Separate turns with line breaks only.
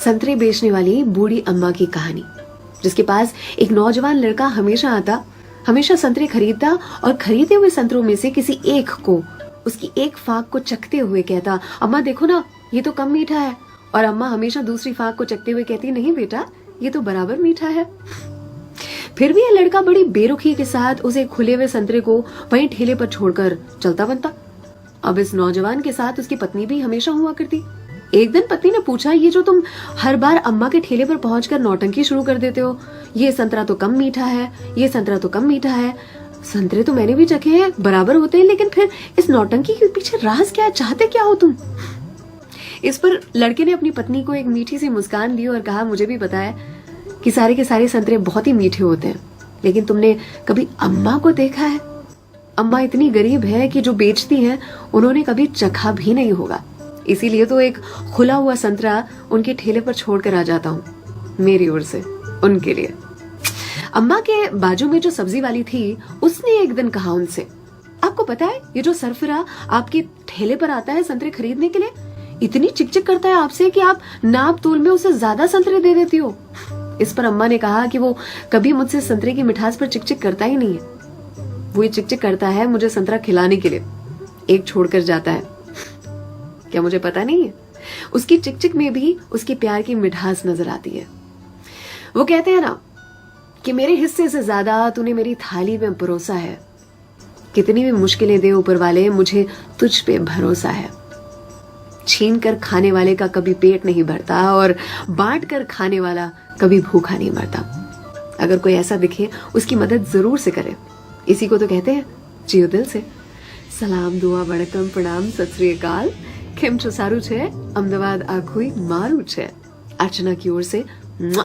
संतरे बेचने वाली बूढ़ी अम्मा की कहानी, जिसके पास एक नौजवान लड़का हमेशा आता, हमेशा संतरे खरीदता और खरीदे हुए संतरों में से किसी एक को, उसकी एक फाक को चखते हुए कहता, अम्मा देखो ना, ये तो कम मीठा है। और अम्मा हमेशा दूसरी फाक को चखते हुए कहती, नहीं बेटा, ये तो बराबर मीठा है। फिर भी यह लड़का बड़ी बेरुखी के साथ उसे खुले हुए संतरे को वहीं ठेले पर छोड़कर चलता बनता। अब इस नौजवान के साथ उसकी पत्नी भी हमेशा हुआ करती। एक दिन पत्नी ने पूछा, ये जो तुम हर बार अम्मा के ठेले पर पहुंचकर नौटंकी शुरू कर देते हो, ये संतरा तो कम मीठा है, ये संतरा तो कम मीठा है। संतरे तो मैंने भी चखे हैं, बराबर होते हैं, लेकिन फिर इस नौटंकी के पीछे राज क्या है, चाहते क्या हो तुम? इस पर लड़के ने अपनी पत्नी को एक मीठी सी मुस्कान दी और कहा, मुझे भी पता है कि सारे के सारे संतरे बहुत ही मीठे होते हैं, लेकिन तुमने कभी अम्मा को देखा है? अम्मा इतनी गरीब है कि जो बेचती हैं उन्होंने कभी चखा भी नहीं होगा, इसीलिए तो एक खुला हुआ संतरा उनके ठेले पर छोड़कर आ जाता हूँ, मेरी ओर से उनके लिए। अम्मा के बाजू में जो सब्जी वाली थी, उसने एक दिन कहा उनसे, आपको पता है ये जो सरफिरा आपके ठेले पर आता है संतरे खरीदने के लिए, इतनी चिकचिक करता है आपसे कि आप नाप तोल में उसे ज्यादा संतरे दे देती हो। इस पर अम्मा ने कहा कि वो कभी मुझसे संतरे की मिठास पर चिकचिक करता ही नहीं है, वो ये चिकचिक करता है मुझे संतरा खिलाने के लिए, एक छोड़कर जाता है। क्या मुझे पता नहीं है? उसकी चिकचिक में भी उसकी प्यार की मिठास नजर आती है। वो कहते हैं ना कि मेरे हिस्से से ज्यादा तूने मेरी थाली में परोसा है, कितनी भी मुश्किलें दे ऊपर वाले, मुझे तुझ पे भरोसा है। छीन कर खाने वाले का कभी पेट नहीं भरता और बांट कर खाने वाला कभी भूखा नहीं मरता। अगर कोई ऐसा दिखे उसकी मदद जरूर से करे, इसी को तो कहते हैं जियो दिल से। सलाम, दुआ, वणकम, प्रणाम, सत श्री अकाल, केम छो सारू छे, अमदावाद आखुई मारू छे। अर्चना की ओर से।